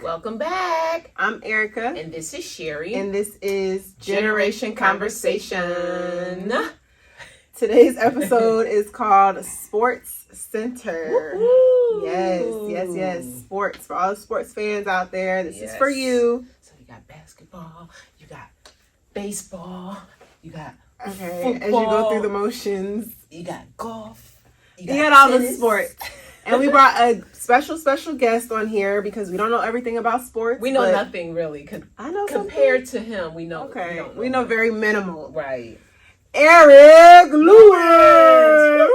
Welcome back. I'm Erika. And this is Sherry. And this is Generation Conversation. Today's episode is called SportsCenter. Woo-hoo. Yes. Sports. For all the sports fans out there, this is for you. So you got basketball, you got baseball, you got football, as you go through the motions. You got golf. You got all the sports. And we brought a special guest on here because we don't know everything about sports. We know nothing really. I know compared to him, we know. Okay, we know very minimal. Right. Erika Lewis.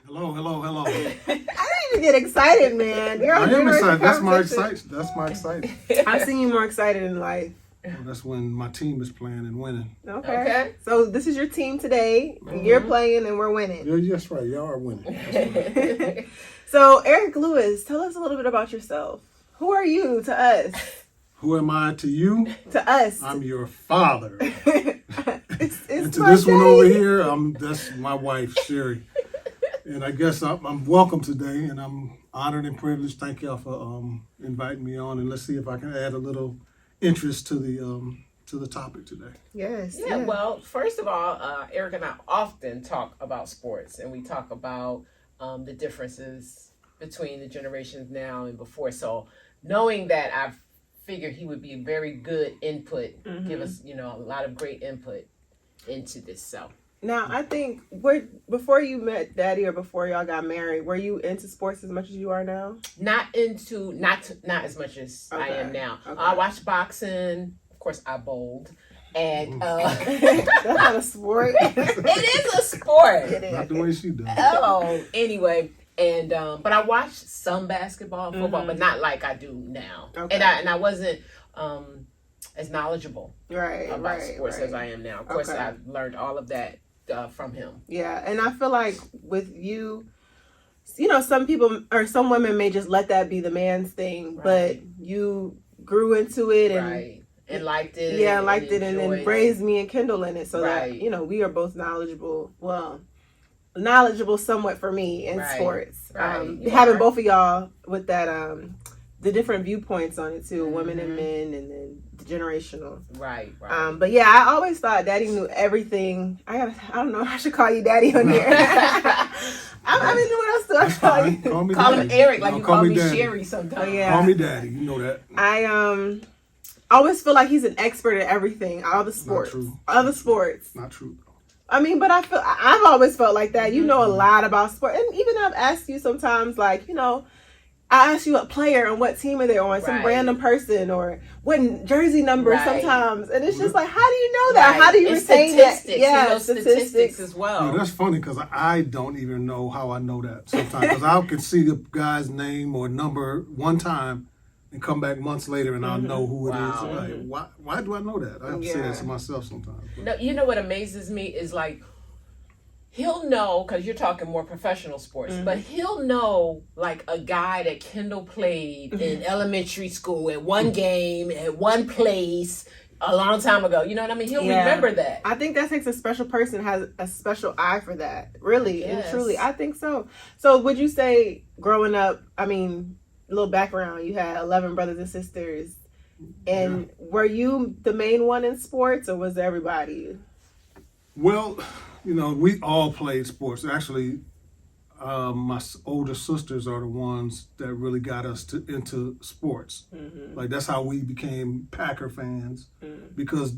Hello. I didn't even get excited, man. I am excited. That's my excitement. I've seen you more excited in life. Well, that's when my team is playing and winning. Okay. So this is your team today. Mm-hmm. You're playing and we're winning. Yeah, that's right. Y'all are winning. Right. So Erika Lewis, tell us a little bit about yourself. Who are you to us? Who am I to you? To us. I'm your father. it's and to this one over here, that's my wife, Sherry. And I guess I'm welcome today, and I'm honored and privileged. Thank y'all for inviting me on, and let's see if I can add a little interest to the topic today. Yes. Yeah. Well, first of all, Erika and I often talk about sports, and we talk about the differences between the generations now and before. So knowing that, I figured he would be a very good input, give us, a lot of great input into this. So. Now, I think before you met Daddy or before y'all got married, were you into sports as much as you are now? Not as much as I am now. Okay. I watched boxing. Of course, I bowled. And that's not a sport. It is a sport. It is. Not the way she does. Oh, anyway. And but I watched some basketball and football, but not like I do now. Okay. And I wasn't as knowledgeable about sports as I am now. Of course, I've learned all of that from him. Yeah, and I feel like with you, some people or some women may just let that be the man's thing, but you grew into it and liked it. Yeah, liked it, and then raised me and Kendall in it, so that we are both knowledgeable. Well, knowledgeable somewhat for me in sports. Having both of y'all with that the different viewpoints on it too, women and men, and then the generational. Right. But yeah, I always thought Daddy knew everything. I don't know. I should call you Daddy on here. I mean, what else do I call you? Call him Eric, like you call me Sherry sometimes. Yeah. Call me Daddy. You know that. I always feel like he's an expert at everything, all the sports, other sports. Not true. I mean, but I've always felt like that. You know a lot about sport, and even I've asked you sometimes, like I ask you what player and what team are they on, some random person or what jersey number sometimes. And it's just like, how do you know that? How do you retain that? Yeah, statistics as well. Yeah, that's funny because I don't even know how I know that sometimes. Because I could see the guy's name or number one time and come back months later and I'll know who it is. Like, why do I know that? I have to say that to myself sometimes. No, you know what amazes me is like, he'll know, because you're talking more professional sports, but he'll know like a guy that Kendall played in elementary school at one game, at one place, a long time ago. You know what I mean? He'll remember that. I think that takes a special person, has a special eye for that. Really and truly. I think so. So would you say growing up, a little background, you had 11 brothers and sisters. And were you the main one in sports or was everybody? Well, we all played sports. Actually, my older sisters are the ones that really got us into sports. Like, that's how we became Packer fans because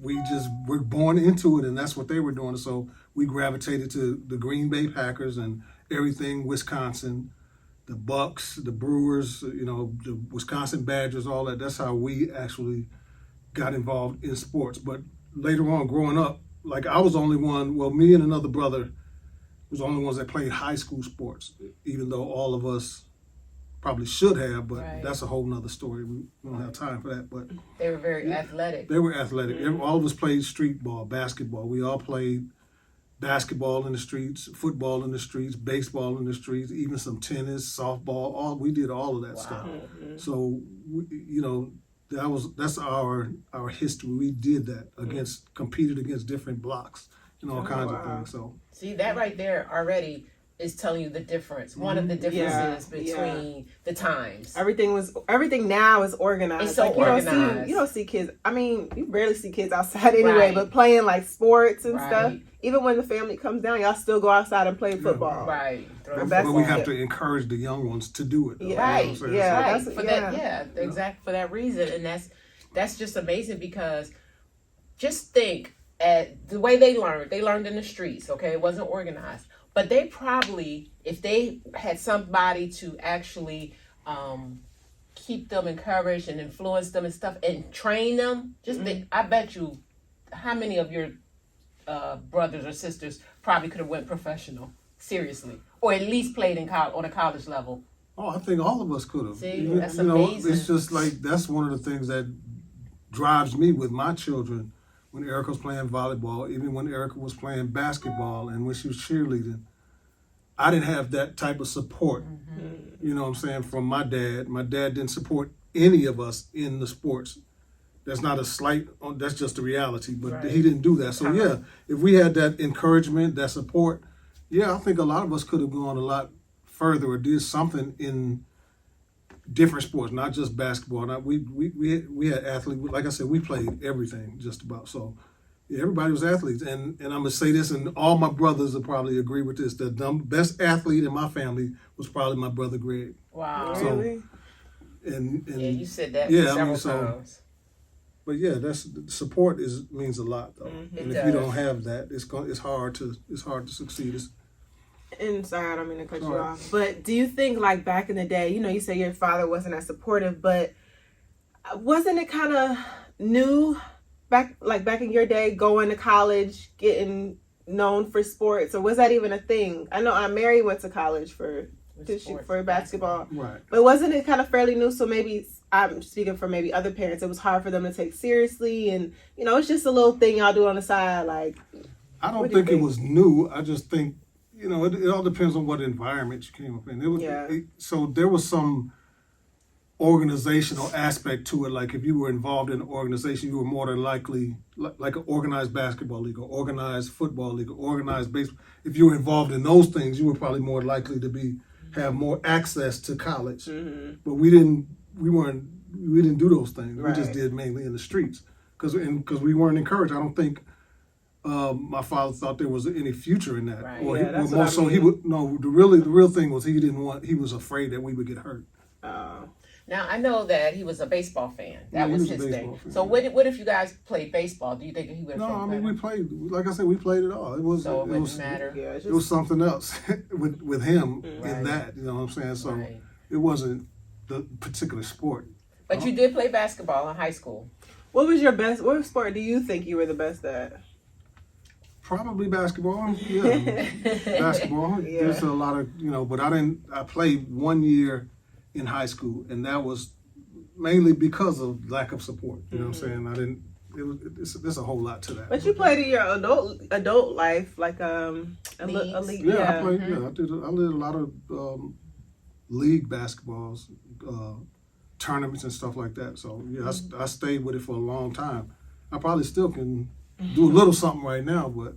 we're born into it, and that's what they were doing. So we gravitated to the Green Bay Packers and everything Wisconsin, the Bucks, the Brewers, the Wisconsin Badgers, all that. That's how we actually got involved in sports. But later on, growing up, like I was the only one, me and another brother was the only ones that played high school sports, even though all of us probably should have, but that's a whole nother story. We don't have time for that. But they were very athletic. They were athletic. All of us played street ball, basketball. We all played basketball in the streets, football in the streets, baseball in the streets, even some tennis, softball. We did all of that stuff. So, that's our history. We did that competed against different blocks and all kinds of things. So see that right there already is telling you the difference. One of the differences between the times. Everything now is organized. It's so organized. You don't see kids. I mean, you barely see kids outside anyway. But playing like sports and stuff. Even when the family comes down, y'all still go outside and play football. Right. But we have to encourage the young ones to do it. Though, right. You know Exactly for that reason, and that's just amazing because just think at the way they learned in the streets. Okay, it wasn't organized. But they probably, if they had somebody to actually keep them encouraged and influence them and stuff and train them, I bet you how many of your brothers or sisters probably could have went professional, seriously, or at least played on a college level. Oh, I think all of us could have. See, that's amazing. It's just like, that's one of the things that drives me with my children. When Erika was playing volleyball, even when Erika was playing basketball and when she was cheerleading, I didn't have that type of support, you know what I'm saying, from my dad. My dad didn't support any of us in the sports. That's not a slight, that's just the reality, but he didn't do that. So if we had that encouragement, that support, I think a lot of us could have gone a lot further or did something in different sports, not just basketball. Now, we had athletes, like I said, we played everything just about. So everybody was athletes, and I'm gonna say this, and all my brothers will probably agree with this. The best athlete in my family was probably my brother Greg. Wow, so, really? And you said that several times. But that's support means a lot though, and if you don't have that, it's hard to succeed. And sorry, I don't mean to cut you off, but do you think like back in the day, you say your father wasn't as supportive, but wasn't it kind of new back in your day, going to college, getting known for sports, or was that even a thing? I know Mary went to college for basketball, right? But wasn't it kind of fairly new? So maybe I'm speaking for maybe other parents, it was hard for them to take seriously, and it's just a little thing y'all do on the side. Like, I don't think it was new. I just think it all depends on what environment you came up in. So there was some organizational aspect to it. Like if you were involved in an organization, you were more than likely like an organized basketball league or organized football league or organized baseball. If you were involved in those things, you were probably more likely to have more access to college. But we didn't do those things. Right. We just did mainly in the streets because we weren't encouraged. I don't think my father thought there was any future in that. Right. Or the real thing was he was afraid that we would get hurt. Now, I know that he was a baseball fan. That was his thing. So what if you guys played baseball? Do you think he would have? No, I mean, we played, like I said, we played it all. It wouldn't matter. It was something else with him in that, you know what I'm saying? So it wasn't the particular sport. But you did play basketball in high school. What sport do you think you were the best at? Probably basketball. Yeah. Basketball. Yeah. There's a lot of, but I played 1 year in high school, and that was mainly because of lack of support. You know what I'm saying? There's a whole lot to that. But you played in your adult life, like a league. Yeah, I played. Yeah, I did a lot of league basketballs, tournaments and stuff like that. So I stayed with it for a long time. I probably still can do a little something right now, but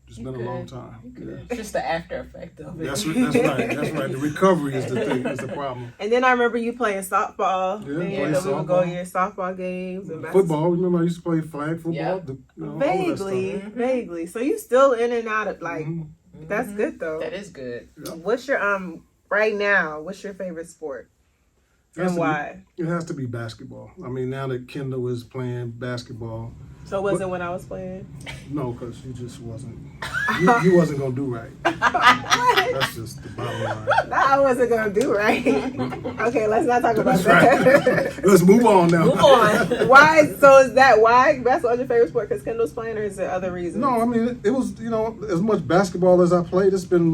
it's been a long time. It's just the after effect of it. That's right. The recovery is the problem. And then I remember you playing softball. We would go to your softball games and football. Remember I used to play flag football. Yep. Vaguely. So you still in and out of that's good though. That is good. Yep. What's your right now? What's your favorite sport? And why? It has to be basketball. I mean, now that Kendall is playing basketball. So was it when I was playing? No, because you just wasn't. You wasn't gonna do right. That's just the bottom line. No, I wasn't gonna do right. Okay, let's not talk about that. Right. Let's move on now. Move on. Why? So is that why basketball is your favorite sport? Because Kendall's playing, or is there other reasons? No, I mean it was. As much basketball as I played, it's been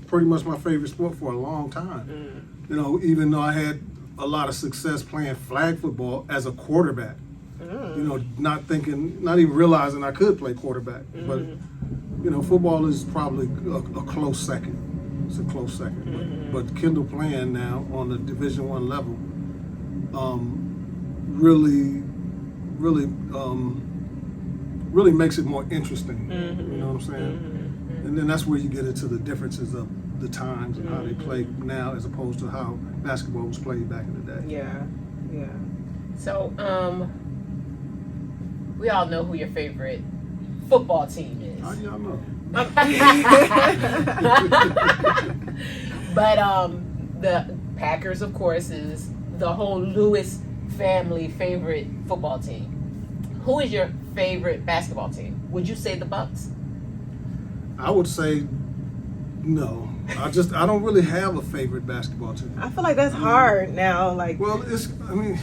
pretty much my favorite sport for a long time. Even though I had a lot of success playing flag football as a quarterback. Not even realizing I could play quarterback. But, football is probably a close second. It's a close second. But Kendall playing now on the Division I level really makes it more interesting. You know what I'm saying? And then that's where you get into the differences of the times and how they play now as opposed to how basketball was played back in the day. Yeah. So, we all know who your favorite football team is. How do y'all know? But the Packers, of course, is the whole Lewis family favorite football team. Who is your favorite basketball team? Would you say the Bucks? I would say no. I don't really have a favorite basketball team. I feel like that's hard now. Like, Well, I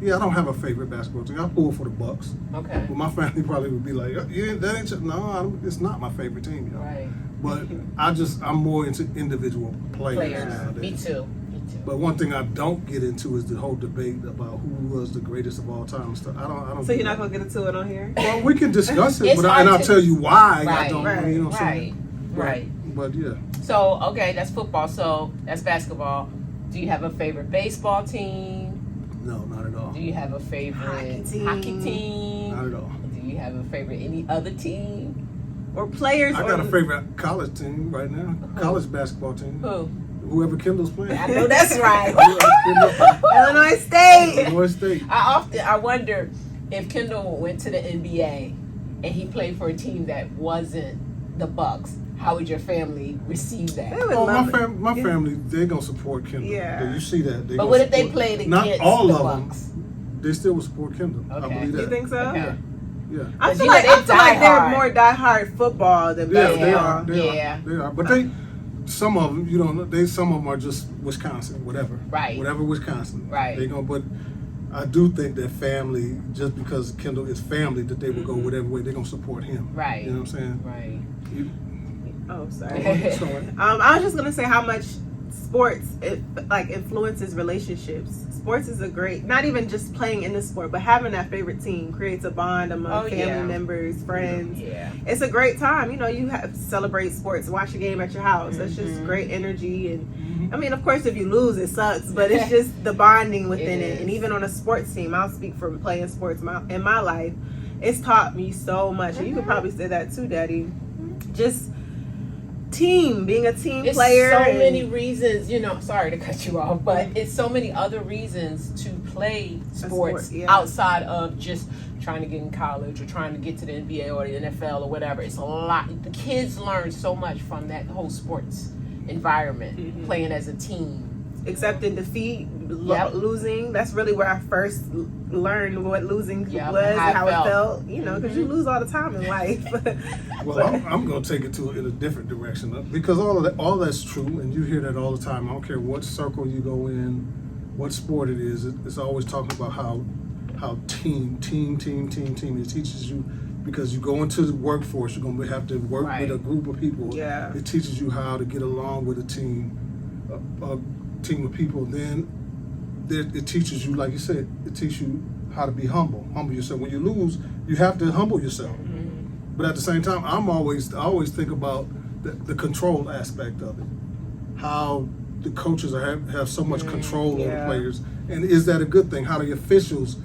don't have a favorite basketball team. I pull for the Bucks. Okay. But my family probably would be like, yeah, that ain't your, no, it's not my favorite team, you know. Right. But I'm more into individual players nowadays. Me too. But one thing I don't get into is the whole debate about who was the greatest of all time and stuff. I don't. So you're not gonna get into it on here? Well, we can discuss it, It's and hard I'll to- tell you why I Right, don't. right, You know what I'm Right. saying? Right. But yeah. So, okay, that's football. So, that's basketball. Do you have a favorite baseball team? No, not at all. Do you have a favorite Hockey team? Not at all. Do you have a favorite any other team? Or players? I got a favorite college team right now. College basketball team. Who? Whoever Kendall's playing. I know that's right. Illinois State. Illinois State. I wonder if Kendall went to the NBA and he played for a team that wasn't the Bucks. How would your family receive that? They would Oh, love it. my family, they gonna support Kendall. Yeah. You see that? But what if they played Not against all the of Bucks? them. They still would support Kendall. I Okay. believe that. You think so? Okay. Yeah. I But feel you like, know, they they're diehard. more diehard football than Yeah, basketball. they are. They Yeah. are. They are. But some of them, you don't know. Some of them are just Wisconsin, whatever. Right. Whatever Wisconsin. Right. They gonna. But I do think that family, just because Kendall is family, that they will go whatever way they're gonna support him. Right. You know what I'm saying? Right. Oh, sorry. Sorry. I was just gonna say how much sports influences relationships. Sports is a great, not even just playing in the sport, but having that favorite team creates a bond among family members, friends. Yeah. It's a great time. You know, you have celebrate sports, watch a game at your house. That's just great energy. And I mean, of course, if you lose, it sucks, but it's just the bonding within it. And even on a sports team, I'll speak from playing sports in my life. It's taught me so much, and you could probably say that too, Daddy. Just being a team It's player. so many reasons, sorry to cut you off, but it's so many other reasons to play sports outside of just trying to get in college or trying to get to the NBA or the NFL or whatever. It's a lot. The kids learn so much from that whole sports environment, playing as a team. Accepting defeat, losing. That's really where I first learned what losing was and how it felt. You know, because you lose all the time in life. Well, I'm going to take it in a different direction because all that's true, and you hear that all the time. I don't care what circle you go in, what sport it is. It's always talking about how team. It teaches you because you go into the workforce, you're going to have to work with a group of people. Yeah. It teaches you how to get along with a team of people. Then it teaches you, like you said, it teaches you how to be humble yourself. When you lose, you have to humble yourself. But at the same time, I always think about the control aspect of it. How the coaches have so much control over the players, and is that a good thing? How the officials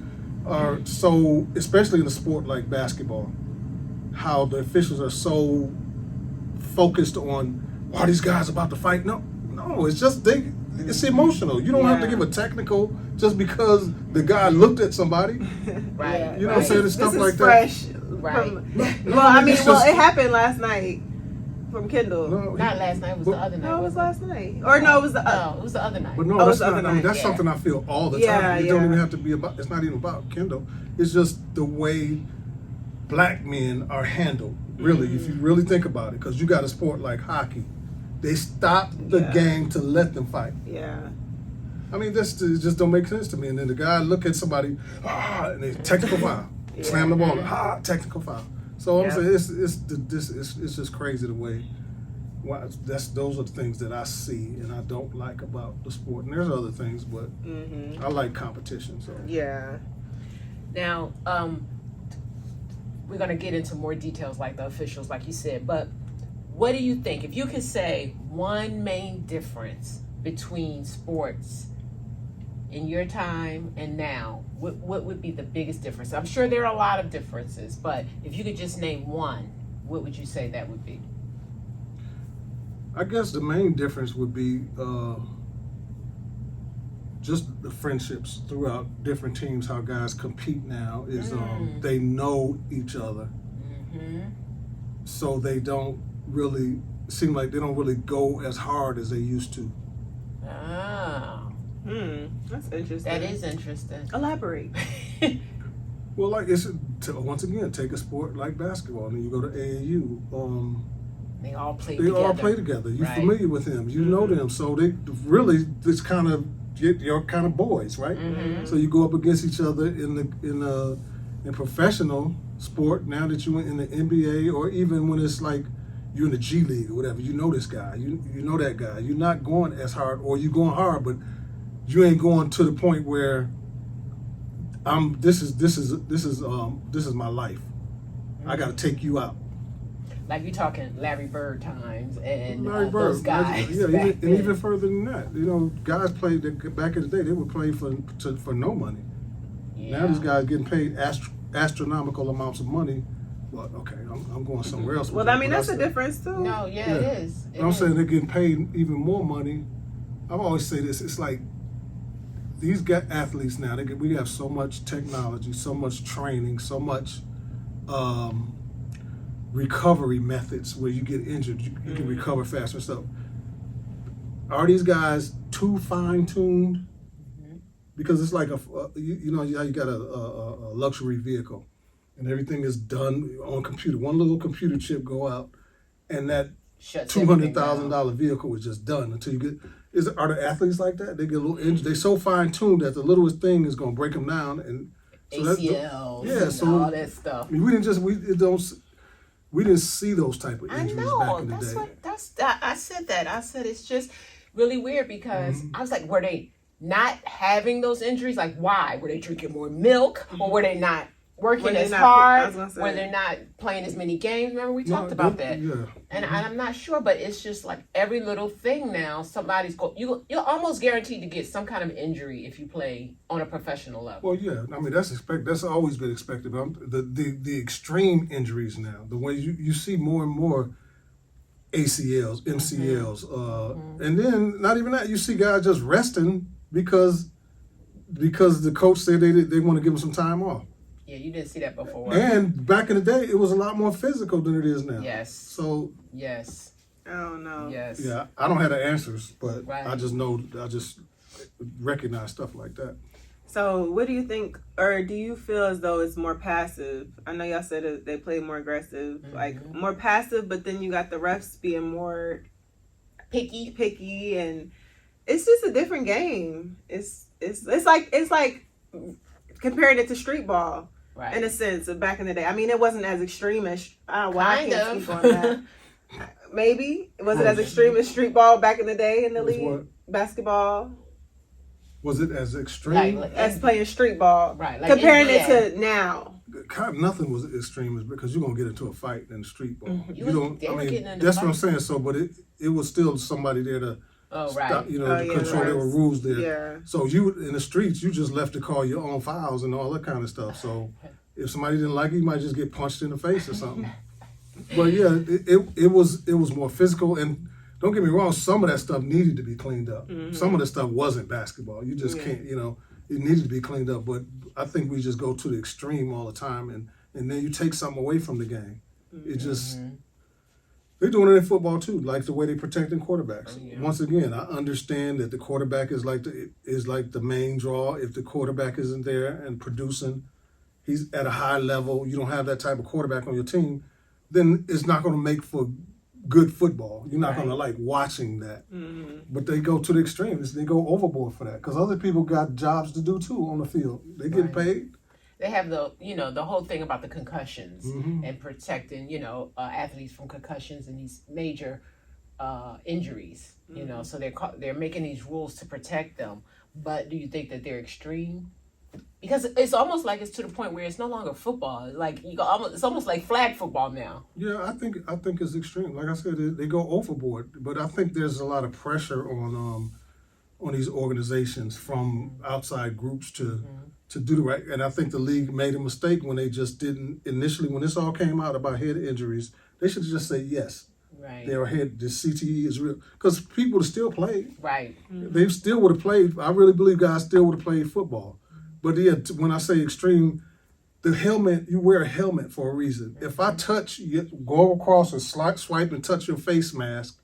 are so, especially in a sport like basketball, how the officials are so focused on, are these guys about to fight? No, it's just it's emotional. You don't have to give a technical just because the guy looked at somebody. Right. You know what I'm saying? It's stuff this like is fresh. that. Right. It happened last night from Kendall. No, Not last night. It was the other night. No, it was wasn't last night. Or no, it was the No, it was the other night. But no, Oh, that's it's the not. other That's night, something I feel all the Yeah, time. It don't yeah. even have to be about. It's not even about Kendall. It's just the way black men are handled. Really, if you really think about it, because you got a sport like hockey, they stop the game to let them fight. Yeah. I mean, this just don't make sense to me. And then the guy look at somebody, and they technical foul, slam the ball, technical foul. So I'm saying it's just crazy the way. Those are the things that I see and I don't like about the sport. And there's other things, but I like competition. So Yeah. Now, we're going to get into more details like the officials, like you said, but what do you think? If you could say one main difference between sports in your time and now, what would be the biggest difference? I'm sure there are a lot of differences, but if you could just name one, what would you say that would be? I guess the main difference would be just the friendships throughout different teams. How guys compete now is they know each other, so they don't really seem like they don't really go as hard as they used to. Oh, that's interesting. that is interesting. Elaborate. Well, like once again, take a sport like basketball, and then you go to AAU. They all play They together. all play together. You're Right. familiar with them. You know them. So they really, it's kind of you're kind of boys, right? So you go up against each other in professional sport. Now that you went in the NBA, or even when it's like you're in the G League or whatever, you know this guy. You know that guy. You're not going as hard, or you're going hard, but you ain't going to the point where this is my life. I got to take you out. Like you're talking Larry Bird times and Larry those Bird, guys. yeah, back and then. even further than that. You know, guys played back in the day. They would play for no money. Yeah. Now these guys getting paid astronomical amounts of money. Well, okay, I'm going somewhere else. Well, I mean, that's a difference too. No, yeah, it is. I'm saying they're getting paid even more money. I've always say this. It's like these athletes now. We have so much technology, so much training, so much recovery methods where you get injured, you can recover faster and stuff. Are these guys too fine-tuned? Because it's like you know how you got a luxury vehicle, and everything is done on computer. One little computer chip go out, and that $200,000 vehicle is just done until you get. Are the athletes like that? They get a little injured. They're so fine-tuned that the littlest thing is going to break them down, and so ACLs, and all that stuff. I mean, we didn't see those type of injuries back in the day. I said that. I said it's just really weird because I was like, were they not having those injuries? Like, why? Were they drinking more milk, or were they not working as hard? Were they not playing as many games? Remember we talked about that. Yeah. And I'm not sure, but it's just like every little thing now. Somebody's you're almost guaranteed to get some kind of injury if you play on a professional level. Well, yeah, I mean that's always been expected. But the extreme injuries now, the way you see more and more ACLs, MCLs, and then not even that, you see guys just resting because the coach said they want to give them some time off. Yeah, you didn't see that before. And back in the day, it was a lot more physical than it is now. Yes. So. Yes. Oh no. Yes. Yeah, I don't have the answers, but right. I just recognize stuff like that. So, what do you think, or do you feel as though it's more passive? I know y'all said they play more aggressive, like more passive, but then you got the refs being more picky, and it's just a different game. It's like comparing it to street ball. Right. In a sense of back in the day. I mean, it wasn't as extreme as I can't speak on that. Maybe was it as extreme as street ball back in the day in the league? What? Basketball. Was it as extreme as playing street ball? Right. Like comparing it to now. Kind of nothing was extreme because you're gonna get into a fight in the street ball. You don't. I mean, that's what I'm saying. So, but it was still somebody there to. Stop, to control. There were rules there. Yeah. So you in the streets, you just left to call your own fouls and all that kind of stuff. So if somebody didn't like it, you might just get punched in the face or something. But yeah, it was more physical, and don't get me wrong, some of that stuff needed to be cleaned up. Some of the stuff wasn't basketball. You just can't, it needed to be cleaned up. But I think we just go to the extreme all the time, and then you take something away from the game. It just. They're doing it in football too, like the way they protecting quarterbacks. Oh, yeah. Once again, I understand that the quarterback is like the main draw. If the quarterback isn't there and producing, he's at a high level. You don't have that type of quarterback on your team, then it's not going to make for good football. You're not going to like watching that. But they go to the extremes. They go overboard for that because other people got jobs to do too on the field. They get paid. They have the whole thing about the concussions and protecting, athletes from concussions and these major injuries, so they're making these rules to protect them. But do you think that they're extreme? Because it's almost like it's to the point where it's no longer football. Like it's almost like flag football now. Yeah, I think it's extreme. Like I said, they go overboard. But I think there's a lot of pressure on these organizations from outside groups to do the right. And I think the league made a mistake when they just didn't initially, when this all came out about head injuries, they should just say yes. Right. They were ahead. The CTE is real because people still play. Right. They still would have played. I really believe guys still would have played football. But yeah, when I say extreme, the helmet, you wear a helmet for a reason. If I touch, you go across and swipe and touch your face mask,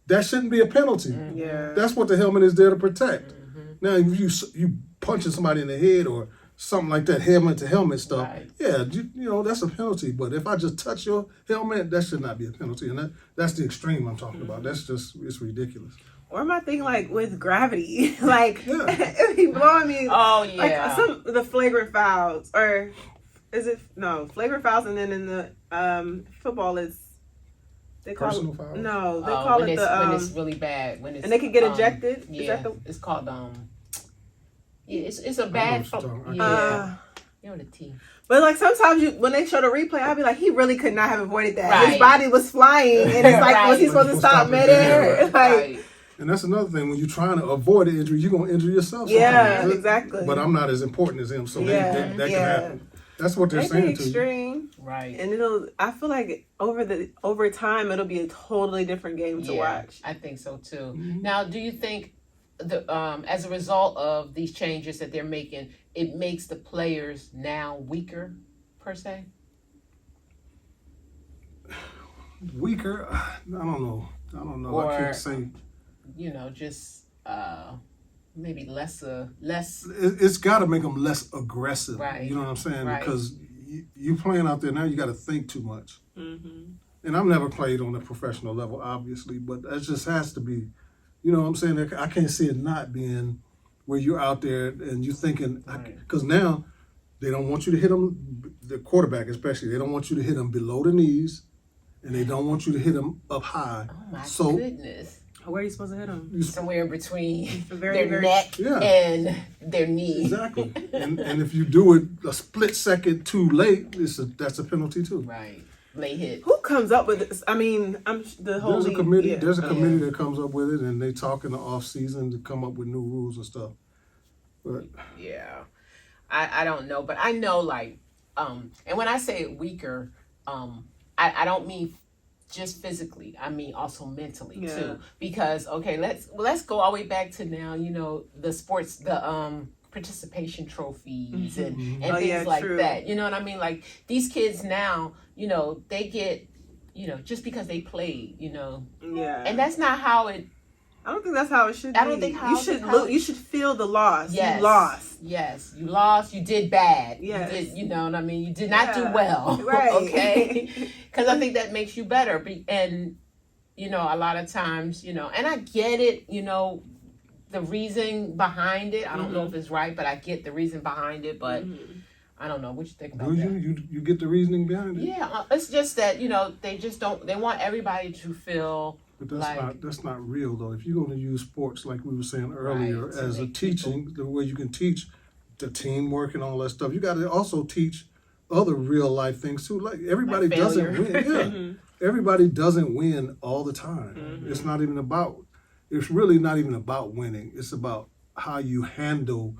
that shouldn't be a penalty. Yeah. That's what the helmet is there to protect. Now, if you punching somebody in the head or something like that, helmet to helmet stuff, yeah, you know, that's a penalty. But if I just touch your helmet, that should not be a penalty. And that's the extreme I'm talking about. That's just, it's ridiculous. Or am I thinking like with gravity? Like, if he blowing me. Oh, yeah. Like the flagrant fouls. Or is it, no, flagrant fouls, and then in the football is, they call Personal it, fouls? no, they call it when it's really bad. When it's, and they can get ejected? Yeah, Is that it's called, it's a bad, you know the T. But like sometimes when they show the replay, I'll be like, he really could not have avoided that. Right. His body was flying, and it's like, was he supposed to stop midair? Like, Right. And that's another thing. When you're trying to avoid an injury, you're going to injure yourself. Yeah, sometimes. exactly. But I'm not as important as him, so that can happen. That's what they're They saying be to you. extreme, Right. and I feel like over time, it'll be a totally different game to watch. I think so too. Now, do you think as a result of these changes that they're making, it makes the players now weaker per se? Weaker? I don't know. Or, I can't say. You know, just maybe less. It's got to make them less aggressive. Right. You know what I'm saying? Right. Because you playing out there now, you got to think too much. Mm-hmm. And I've never played on a professional level, obviously, but it just has to be. You know what I'm saying? I can't see it not being where you're out there and you're thinking, because now they don't want you to hit them, the quarterback especially, they don't want you to hit them below the knees, and they don't want you to hit them up high. Oh my so, goodness. Where are you supposed to hit them? Somewhere in between Very, their neck and their knee. Exactly. and if you do it a split second too late, that's a penalty too. Right. Late hit. Who comes up with this? I mean, the whole There's a league, committee. yeah. There's a committee that comes up with it, and they talk in the off season to come up with new rules and stuff. But yeah, I don't know, but I know like, and when I say weaker, I don't mean just physically. I mean also mentally too. Because let's go all the way back to now. You know the sports, the participation trophies and things like that. You know what I mean? Like these kids now, you know, they get, you know, just because they played, you know. Yeah. And that's not how it. I don't think that's how it should be. I don't think you should feel the loss. Yes. You lost. Yes, you lost. You did bad. Yes. You did, you know what I mean? You did not do well. Right. Okay. Because I think that makes you better. And, you know, a lot of times, you know, and I get it, you know, the reason behind it. I don't know if it's right, but I get the reason behind it. But I don't know. What you think about that? You get the reasoning behind it? Yeah. It's just that, you know, they just don't, they want everybody to feel. But that's not real though. If you're going to use sports like we were saying earlier as a teaching, the way you can teach the teamwork and all that stuff, you got to also teach other real life things too. Like everybody doesn't win. Yeah, everybody doesn't win all the time. It's not even about. It's really not even about winning. It's about how you handle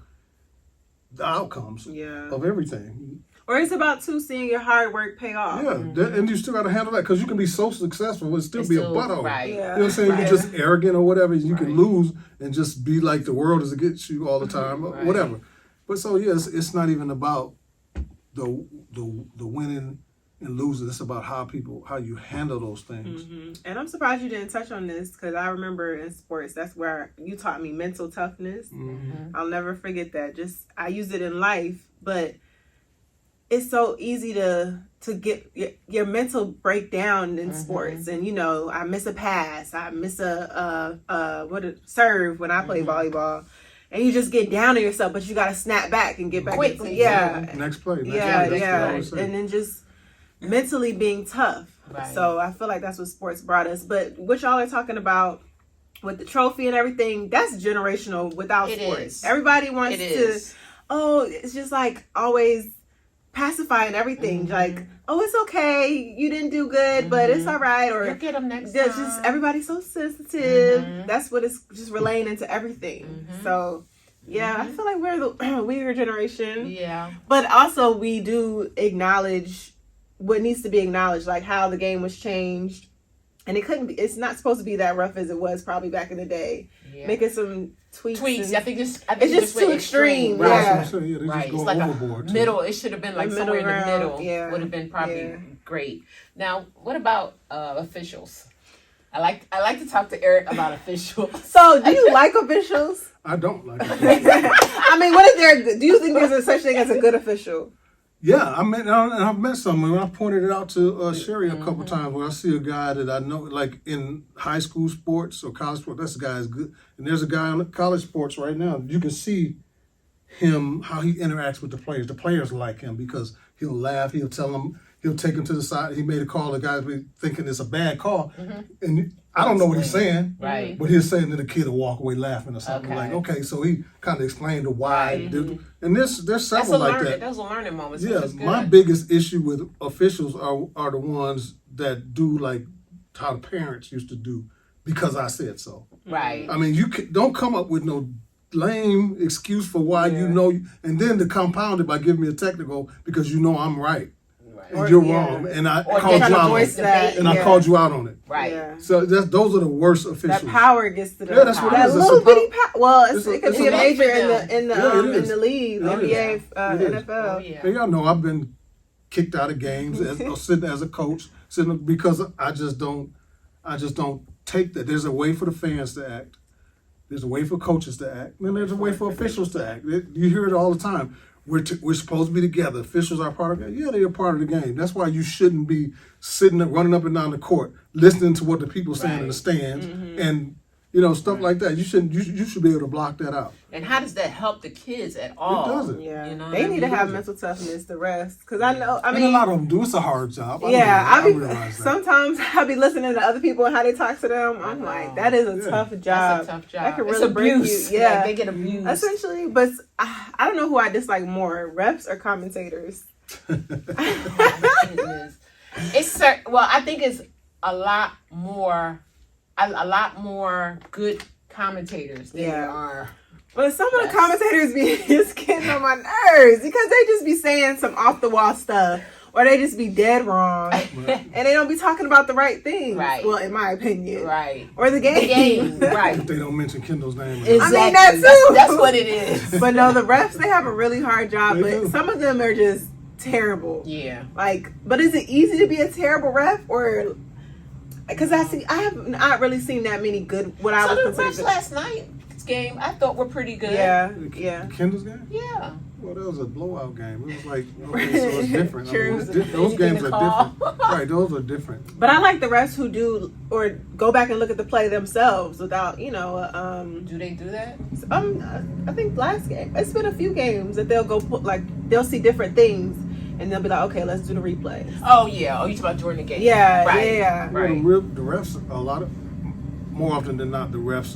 the outcomes of everything. Or it's about seeing your hard work pay off. Yeah, and you still got to handle that because you can be so successful and still be a butthole. Right. You know what I'm saying? You're just arrogant or whatever. You can lose and just be like the world is against you all the time, or whatever. But so yes, it's not even about the winning and losing. It's about how you handle those things. And I'm surprised you didn't touch on this because I remember in sports that's where you taught me mental toughness. I'll never forget that. I used it in life, but it's so easy to get your mental breakdown in sports. And, you know, I miss a pass. I miss a serve when I play volleyball. And you just get down on yourself, but you got to snap back and get back. Quickly. Next play. And then just mentally being tough. Right. So I feel like that's what sports brought us. But what y'all are talking about with the trophy and everything, that's generational without sports. Everybody wants it's just like always pacifying everything, like, oh, it's okay, you didn't do good, but it's all right, or you'll get them next time. Just everybody's so sensitive. That's what it's just relaying into everything. So I feel like we're the weird generation. Yeah, but also we do acknowledge what needs to be acknowledged, like how the game was changed And it's not supposed to be that rough as it was probably back in the day. Yeah. Making some tweaks. I think it's just too extreme. Right. Yeah. Right. It's like overboard, middle. It should have been like somewhere in the middle. Yeah. Would have been probably great. Now, what about officials? I like to talk to Eric about officials. So, do you like officials? I don't like officials. I mean, what is there? Do you think there's such thing as a good official? Yeah, I've met someone. I pointed it out to Sherry a couple times where I see a guy that I know, like in high school sports or college sports. This guy is good, and there's a guy on college sports right now. You can see him how he interacts with the players. The players like him because he'll laugh. He'll tell them. He'll take him to the side. He made a call. The guys be thinking it's a bad call, and I don't know what he's saying. Right. But he's saying that the kid will walk away laughing or something like, okay. So he kind of explained the why. And there's several like that. Those are learning moments. Yeah, my biggest issue with officials are the ones that do like how the parents used to do because I said so. Right. I mean, don't come up with no lame excuse for why you know, and then to compound it by giving me a technical because you know I'm right. And you're wrong, and I called you out on it. I called you out on it. Right. Yeah. So those are the worst officials. That power gets to them. Yeah, that's what it is. That little bitty power. Well, it could be a major in the league, the NBA, NFL. And y'all know I've been kicked out of games sitting as a coach, because I just don't take that. There's a way for the fans to act. There's a way for coaches to act, and there's a way for officials to act. You hear it all the time. We're supposed to be together. Officials are part of it. Yeah, they're a part of the game. That's why you shouldn't be sitting up, running up and down the court, listening to what the people saying in the stands, and stuff like that. You shouldn't. You should be able to block that out. And how does that help the kids at all? It doesn't. Yeah, they need to have mental toughness. The rest, because I know. I mean, and a lot of them do. It's a hard job. Sometimes I be listening to other people and how they talk to them. I'm like, that is a tough job. That's a tough job. That can really break you. Yeah, like they get abused. Essentially, but I don't know who I dislike more: refs or commentators. I think it's a lot more good commentators than there are. But some of the commentators be just getting on my nerves because they just be saying some off the wall stuff, or they just be dead wrong, and they don't be talking about the right things. Right. Well, in my opinion. Right. Or the game. Right. If they don't mention Kendall's name. Exactly. I mean that too. That's what it is. But no, the refs, they have a really hard job, but some of them are just terrible. Yeah. But is it easy to be a terrible ref, or? Because I have not really seen that many good. What I was considering the refs last night's game, I thought were pretty good. Yeah. Kendall's game? Yeah. Well, that was a blowout game. It was like, okay, so it's different. True. Those games are different. Right, those are different. But I like the refs who do or go back and look at the play themselves without, Do they do that? I think last game. It's been a few games that they'll go they'll see different things. And they'll be like, okay, let's do the replay. Oh, yeah. Oh, you talking about during the game. Yeah, right. Yeah. Right. Well, the refs, more often than not, the refs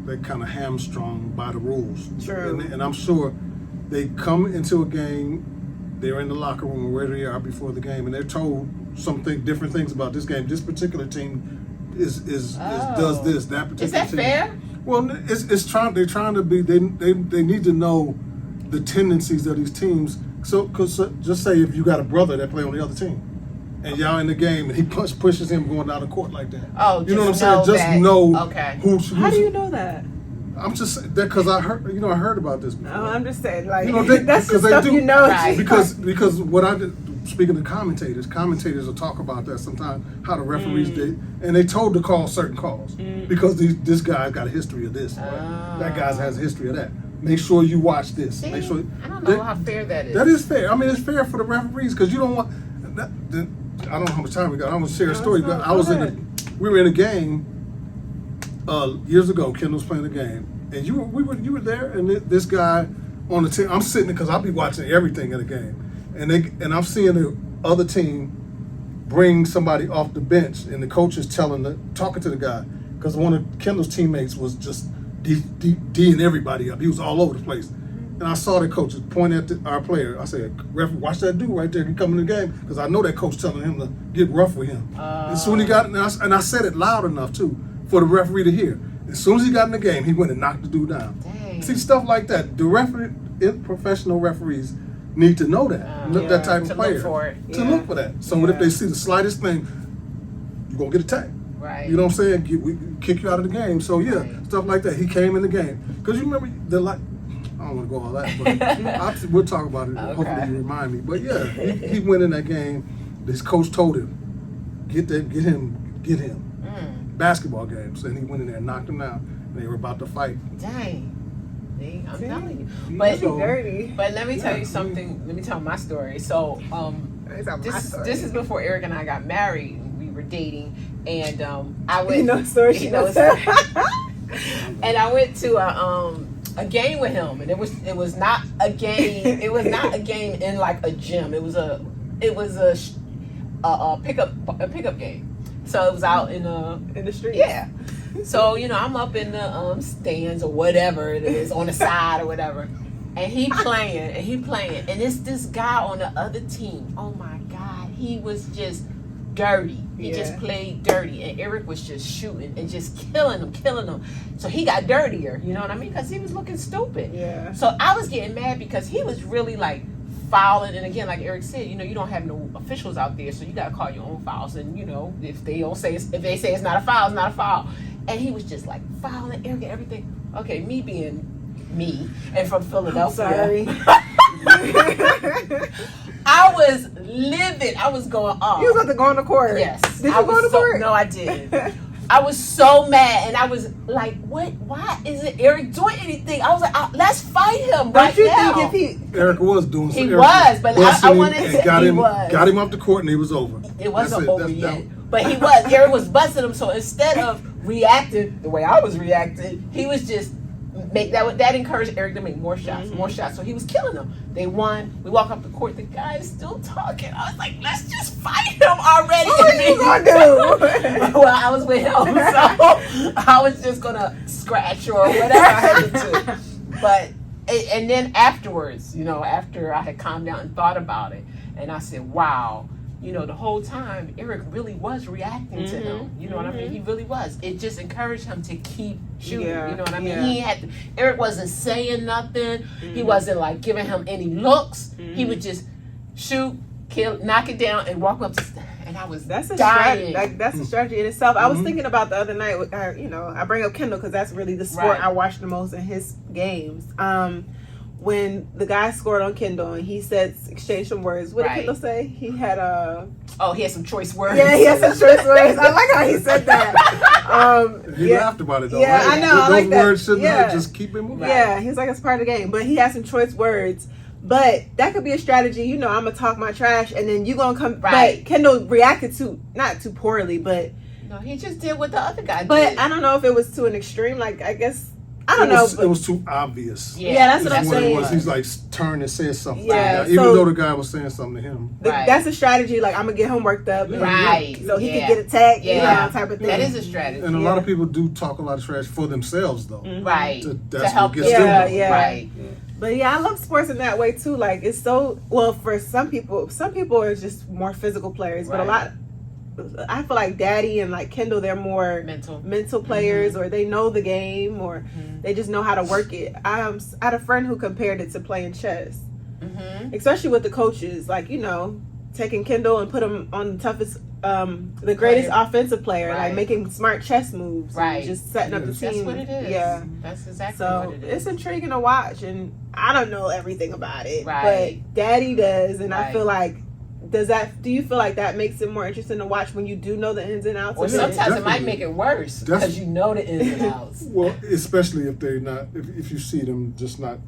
they're kind of hamstrung by the rules. True. And I'm sure they come into a game, they're in the locker room where they are before the game, and they're told different things about this game. This particular team does this, that particular team. Is that fair? Well, they're trying to be, they need to know the tendencies of these teams. So, just say if you got a brother that play on the other team, and y'all in the game, and he pushes him going down the court like that. Oh, you know what I'm saying? Just know who's. How do you know that? I'm just saying that because I heard about this before. No, I'm just saying that's just stuff you know. Right. Because what I did, speaking to commentators will talk about that sometimes, how the referees did, and they told to call certain calls because this guy's got a history of this, that guy has a history of that. Make sure you watch this. See, Make sure. I don't know how fair that is. That is fair. I mean, it's fair for the referees because you don't want. I don't know how much time we got. I'm gonna share a story, but we were in a game years ago. Kendall was playing a game, and you were there, and this guy on the team. I'm sitting there because I'll be watching everything in the game, and I'm seeing the other team bring somebody off the bench, and the coach is talking to the guy because one of Kendall's teammates was just D'ing everybody up. He was all over the place. And I saw the coach point at our player. I said, "Ref, watch that dude right there. He coming in the game." Because I know that coach telling him to get rough with him. As soon as he got, and I said it loud enough too for the referee to hear. As soon as he got in the game, he went and knocked the dude down. Dang. See, stuff like that. Professional referees need to know that. That type of player. Look for it. To look for that. So if they see the slightest thing, you're going to get attacked. Right. You know what I'm saying? We kick you out of the game. So yeah, stuff like that. He came in the game because you remember I don't want to go all that, but we'll talk about it. Okay. Hopefully you remind me. But yeah, he went in that game. His coach told him, get him. Basketball games, and he went in there and knocked him down. And they were about to fight. Dang. See, I'm telling you. But But dirty. But let me tell you something. Let me tell my story. So, this is before Erika and I got married. We were dating, and I went. You know the story. She knows. And I went to a game with him, and it was not a game. It was not a game in like a gym. It was a pickup game. So it was out in the street. Yeah. So, I'm up in the stands or whatever it is, on the side or whatever. And he playing. And it's this guy on the other team. Oh my God. He was just dirty. He just played dirty. And Eric was just shooting and just killing him. So he got dirtier, you know what I mean? Because he was looking stupid. Yeah. So I was getting mad because he was really like fouling, and again, like Eric said, you don't have no officials out there, so you gotta call your own fouls. And if they say it's not a foul, it's not a foul. And he was just like fouling Eric and everything. Okay, me being me and from Philadelphia. Sorry. I was livid. I was going off. You was about to go on the court. Yes. Did you go on the court? No, I didn't. I was so mad, and I was like, "What? Why isn't Eric doing anything?" I was like, "Let's fight him right now." Don't you think Erica was doing something. He was, but I wanted to. Got he him, was. Got him off the court, and it was over. It wasn't over yet. That, but he was. Eric was busting him. So instead of reacting the way I was reacting, he was just that encouraged Eric to make more shots, more shots. So he was killing them. They won. We walk up the court. The guy is still talking. I was like, let's just fight him already. What are you gonna do? Well, I was with him, so I was just gonna scratch or whatever I had to do. But and then afterwards, after I had calmed down and thought about it, and I said, wow. The whole time, Eric really was reacting to him. You know what I mean? He really was. It just encouraged him to keep shooting. Yeah, You know what I mean? yeah. Eric wasn't saying nothing. He wasn't like giving him any looks. He would just shoot, kill, knock it down, and walk up to. And I was That's a dying. strategy. That's a strategy in itself. I was thinking about the other night. I bring up Kendall because that's really the sport I watch the most in his games. When the guy scored on Kendall and he said, exchange some words. What did Kendall say? He had he had some choice words. Yeah, he had some choice words. I like how he said that. He laughed about it though. Yeah, right? I know. I like those words that. shouldn't just keep it moving. Yeah, he was like, it's part of the game. But he had some choice words. But that could be a strategy. I'm going to talk my trash and then you going to come. Right. But Kendall reacted not too poorly, but. No, he just did what the other guy did. But I don't know if it was to an extreme. Like, I guess. I don't know. It was too obvious. Yeah, that's what I'm saying. He's like turned and said something. Yeah, even though the guy was saying something to him. That's a strategy. Like, I'm gonna get him worked up, right? So he can get attacked, type of thing. That is a strategy. And a lot of people do talk a lot of trash for themselves, though. Right. To help what gets them. Yeah. Right. But I love sports in that way too. Like, it's so for some people are just more physical players, but I feel like Daddy and like Kendall, they're more mental players, or they know the game, or they just know how to work it. I had a friend who compared it to playing chess, especially with the coaches. Like, taking Kendall and put him on the toughest, the greatest offensive player, like making smart chess moves, and just setting up the team. That's what it is. Yeah, that's exactly what it is. It's intriguing to watch, and I don't know everything about it, right? But Daddy does, and I feel like. Do you feel like that makes it more interesting to watch when you do know the ins and outs? Or sometimes it might make it worse because you know the ins and outs. Well, especially if they're not, if you see them just not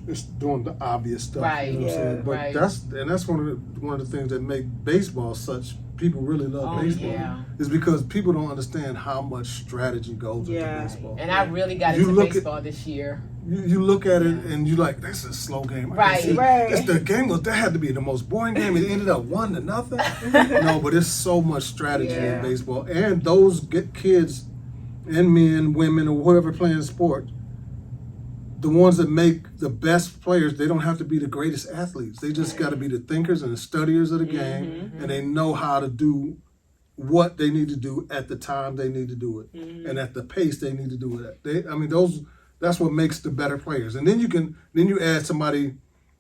just doing the obvious stuff. Right. You know what I'm saying? But that's one of the things that make baseball such. People really love baseball. Yeah. Is because people don't understand how much strategy goes into baseball. And I really got into baseball this year. You look at it and you like, that's a slow game. Right. The game that had to be the most boring game. It ended up 1-0. No, but it's so much strategy in baseball. And those kids and men, women, or whoever playing sport, the ones that make the best players, they don't have to be the greatest athletes. They just got to be the thinkers and the studiers of the game, and they know how to do what they need to do at the time they need to do it, and at the pace they need to do it. That's what makes the better players. And then you add somebody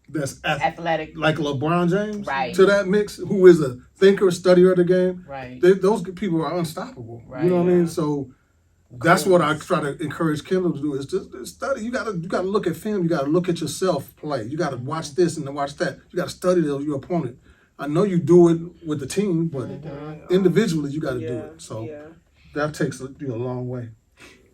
that's athletic, like LeBron James, right, to that mix, who is a thinker, studier of the game, right. Those people are unstoppable. Right, you know what I mean? So that's what I try to encourage Kendall to do, is just study. You gotta look at film. You gotta look at yourself play. You gotta watch this and then watch that. You gotta study your opponent. I know you do it with the team, but individually you gotta do it. So that takes you a long way.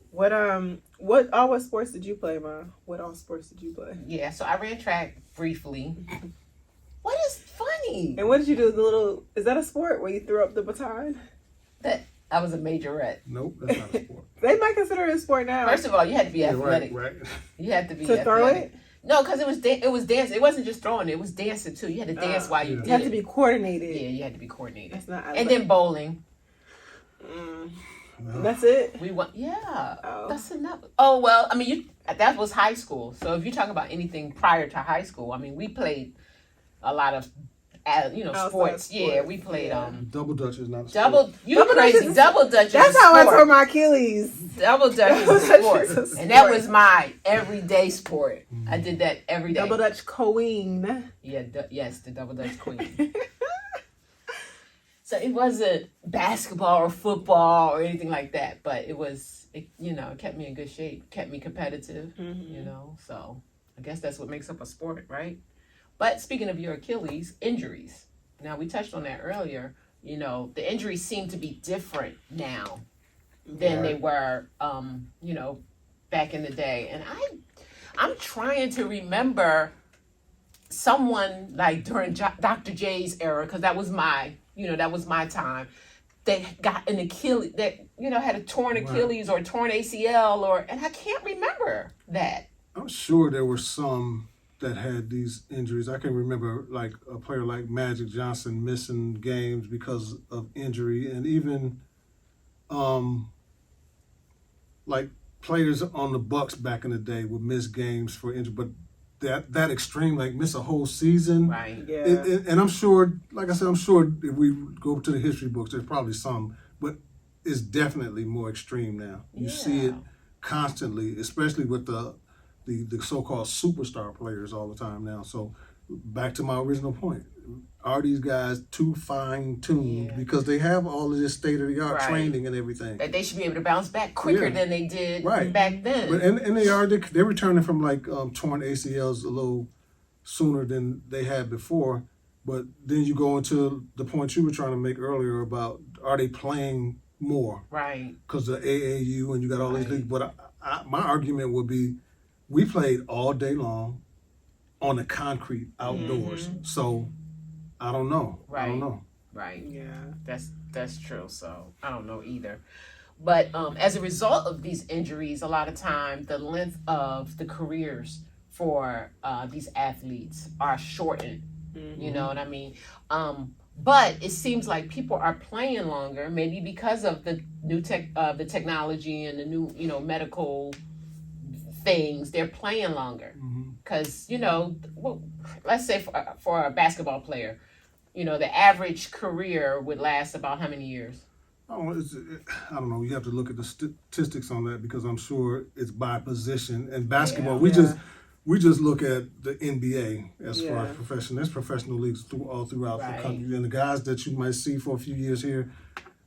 What sports did you play, Ma? What all sports did you play? Yeah, so I ran track briefly. What is funny? And what did you do? Is that a sport where you threw up the baton? That I was a majorette. Nope, that's not a sport. They might consider it a sport now. First of all, you had to be athletic. Right. You had to be to athletic. throw it. No, because it was dancing. It wasn't just throwing. It was dancing too. You had to dance while you did. You had to be coordinated. Yeah, you had to be coordinated. That's not. And then bowling. No. That's it. We went. Yeah, Oh. that's enough. Oh well, I mean, that was high school. So if you talk about anything prior to high school, I mean, we played a lot of, sports. Yeah, we played Double Dutch is not a sport. double. You crazy? Double Dutch. That's how I tore my Achilles. Double Dutch is a sport, and that was my everyday sport. I did that every day. Double Dutch queen. Yeah, yes, the Double Dutch queen. So it wasn't basketball or football or anything like that, but it kept me in good shape, kept me competitive, so I guess that's what makes up a sport, right? But speaking of your Achilles, injuries. Now, we touched on that earlier. The injuries seem to be different now than they were, back in the day. And I'm trying to remember someone like during Dr. J's era, because that was my time. They got an Achilles, that had a torn Achilles or a torn ACL, and I can't remember that. I'm sure there were some that had these injuries. I can remember like a player like Magic Johnson missing games because of injury, and even like players on the Bucks back in the day would miss games for injury, but that extreme, like miss a whole season. Right. Yeah. And I'm sure, like I said, if we go to the history books, there's probably some, but it's definitely more extreme now. You see it constantly, especially with the so-called superstar players all the time now. So back to my original point, are these guys too fine-tuned because they have all of this state-of-the-art training and everything? That they should be able to bounce back quicker than they did back then. But and they're returning from like torn ACLs a little sooner than they had before. But then you go into the point you were trying to make earlier about, are they playing more? Right. Because the AAU and you got all these leagues. But my argument would be, we played all day long on the concrete outdoors. Mm-hmm. So I don't know. Right. I don't know. Right. Yeah. That's true. So I don't know either. But as a result of these injuries, a lot of time the length of the careers for these athletes are shortened. Mm-hmm. You know what I mean? But it seems like people are playing longer, maybe because of the new the technology and the new, medical things. They're playing longer because, let's say for a basketball player, the average career would last about how many years? I don't know. You have to look at the statistics on that, because I'm sure it's by position. And basketball, we just look at the NBA as far as professional. There's professional leagues all throughout the country, and the guys that you might see for a few years here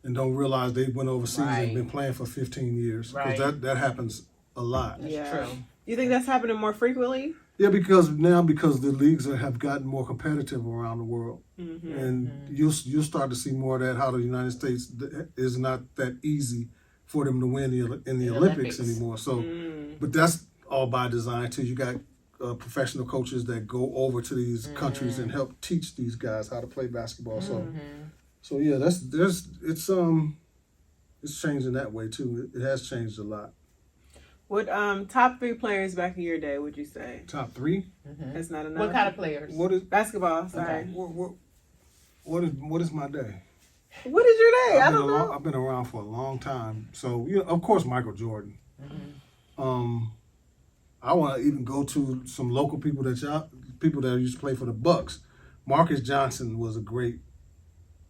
and don't realize they went overseas and been playing for 15 years. Because that happens a lot. That's true. You think that's happening more frequently? Yeah, because the leagues have gotten more competitive around the world, and you'll start to see more of that. How the United States is not that easy for them to win in the Olympics anymore. So, but that's all by design too. You got professional coaches that go over to these countries and help teach these guys how to play basketball. So yeah, it's changing that way too. It has changed a lot. What top 3 players back in your day would you say? Top 3? That's not enough. What kind of players? What is basketball? Sorry. Okay. What is my day? What is your day? I don't know. I've been around for a long time, so of course Michael Jordan. I want to even go to some local people that used to play for the Bucks. Marcus Johnson was a great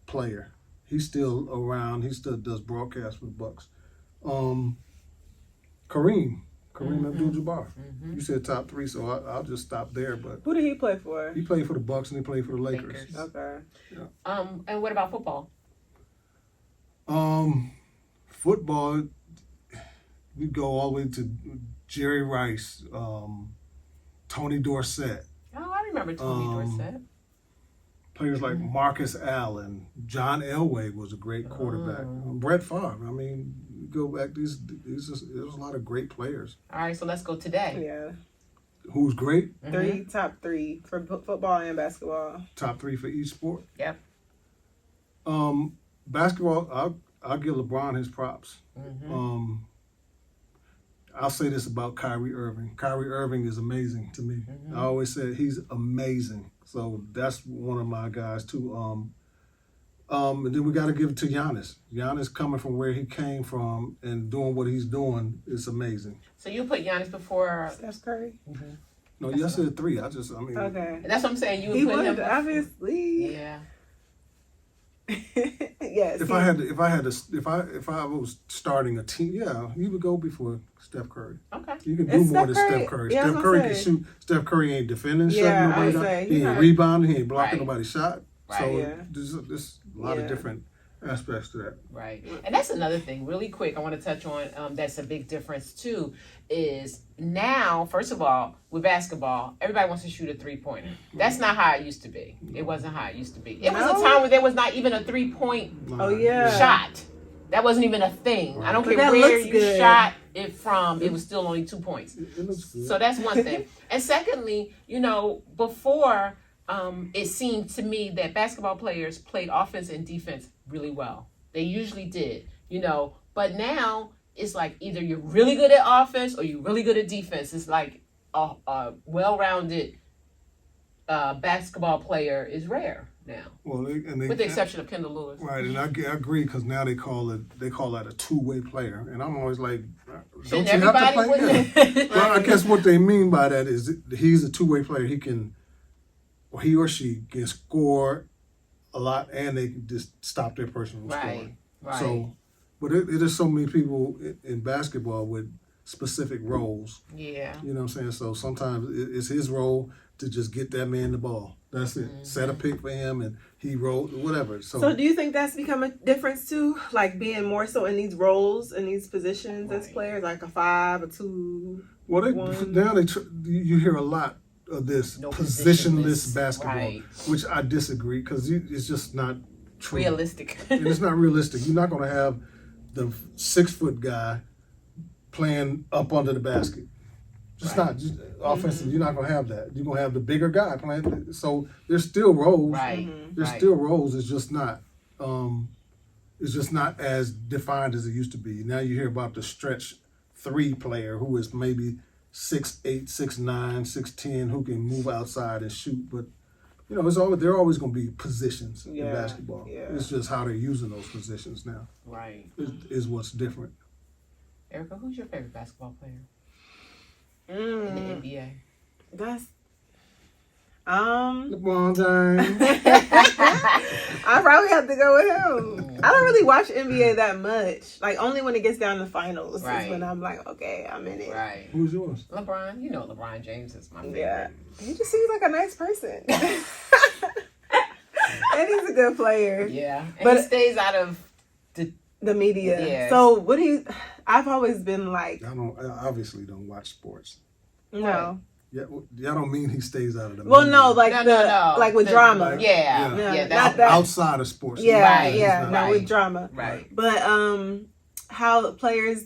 player. He's still around. He still does broadcasts for the Bucks. Kareem Kareem Abdul-Jabbar. You said top 3, so I'll just stop there. But who did he play for? he played for the Bucks and he played for the Lakers. Okay. Yeah. And what about football? Football, we go all the way to Jerry Rice, Tony Dorsett. Oh, I remember Tony Dorsett. Players like Marcus Allen, John Elway was a great quarterback. Brett Favre. I mean, you go back. There's a lot of great players. All right, so let's go today. Yeah. Who's great? Top three for football and basketball. Top 3 for each sport. Yep. Basketball. I'll give LeBron his props. I'll say this about Kyrie Irving. Kyrie Irving is amazing to me. I always said he's amazing. So that's one of my guys too. And then we got to give it to Giannis. Giannis coming from where he came from and doing what he's doing is amazing. So you put Giannis before Steph Curry? No, yes, I said 3. Okay. That's what I'm saying. You would He put him would, obviously. Yeah. Yes. If I was starting a team, yeah, he would go before Steph Curry. Okay. You can do more than Steph Curry. Yeah, Steph Curry can shoot. Steph Curry ain't defending, shutting Yeah, nobody down. He ain't rebounding. He ain't blocking nobody's shot. Right. So Yeah. there's a lot of different aspects to that. Right. And that's another thing, really quick, I want to touch on that's a big difference too, is now, first of all, with basketball, everybody wants to shoot a 3-pointer. That's not how it used to be. It wasn't how it used to be. It was a time where there was not even a 3-point shot. That wasn't even a thing. I don't care where you shot it from, it was still only 2 points. It looks good. So that's one thing. And secondly, before, it seemed to me that basketball players played offense and defense really well. They usually did, but now it's like either you're really good at offense or you're really good at defense. It's like a well-rounded basketball player is rare now. Well, with the exception of Kendall Lewis. Right, and I agree because now they call that a two-way player, and I'm always like, don't you have to play? Well, I guess what they mean by that is he's a two-way player. He or she can score a lot, and they can just stop their person from scoring. Right. So, but it is so many people in basketball with specific roles. Yeah. You know what I'm saying? So sometimes it's his role to just get that man the ball. That's it. Set a pick for him, and he rolled whatever. So do you think that's become a difference too? Like being more so in these roles, in these positions as players, like a 5, a 2. Well, you hear a lot of this positionless basketball, which I disagree because it's just not true. Realistic. It's not realistic. You're not going to have the 6-foot guy playing up under the basket. Just not offensive. You're not going to have that. You're going to have the bigger guy playing. So there's still roles. Right. There's still roles. It's just not. It's just not as defined as it used to be. Now you hear about the stretch 3 player who is maybe 6'8", 6'9", 6'10", who can move outside and shoot. But there are always going to be positions in basketball. Yeah. It's just how they're using those positions now. Right. Is what's different. Erika, who's your favorite basketball player in the NBA? That's LeBron James. I probably have to go with him. I don't really watch NBA that much. Like only when it gets down to finals is when I'm like, okay, I'm in it. Right. Who's yours? LeBron. LeBron James is my favorite. Yeah. He just seems like a nice person. And he's a good player. Yeah. And he stays out of the media. Yes. So I've always been like, I obviously don't watch sports. No. Yeah, y'all don't mean he stays out of the Well, media. no, like like with drama. Like, Yeah, not that. Outside of sports. No, with drama. Right. But how players,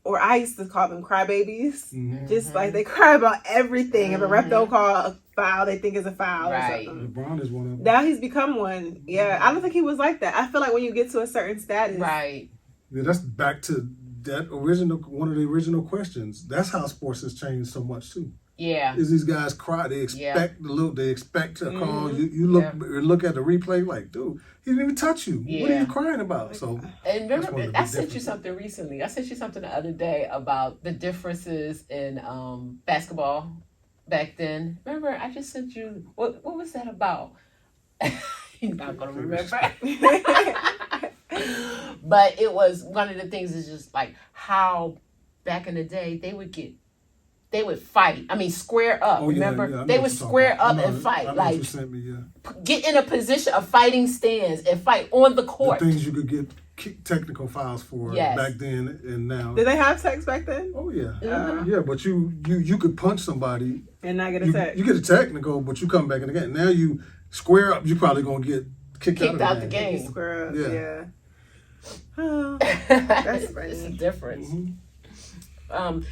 or I used to call them crybabies, just like they cry about everything. If a ref don't call a foul, they think it's a foul or something. LeBron is one of them. Now he's become one. Yeah, I don't think he was like that. I feel like when you get to a certain status. Right. Yeah, that's back to that one of the original questions. That's how sports has changed so much too. Yeah. Is these guys cry? They expect they expect a call. You look at the replay like, dude, he didn't even touch you. Yeah. What are you crying about? So and remember, I sent you something recently. I sent you something the other day about the differences in basketball back then. Remember, I just sent you what was that about? You're not gonna remember. But it was one of the things is just like how back in the day they would get they would fight. I mean, square up. Oh, yeah, remember? yeah, they would square up and fight. I know Like, what you sent me, yeah. Get in a position of fighting stance and fight on the court. The things you could get technical fouls for back then and now. Did they have text back then? Oh yeah, yeah. But you could punch somebody and not get a tech. You get a technical, but you come back in the game. Now you square up, you probably gonna get kicked out the game. Square up, yeah. Oh, that's funny. It's a difference.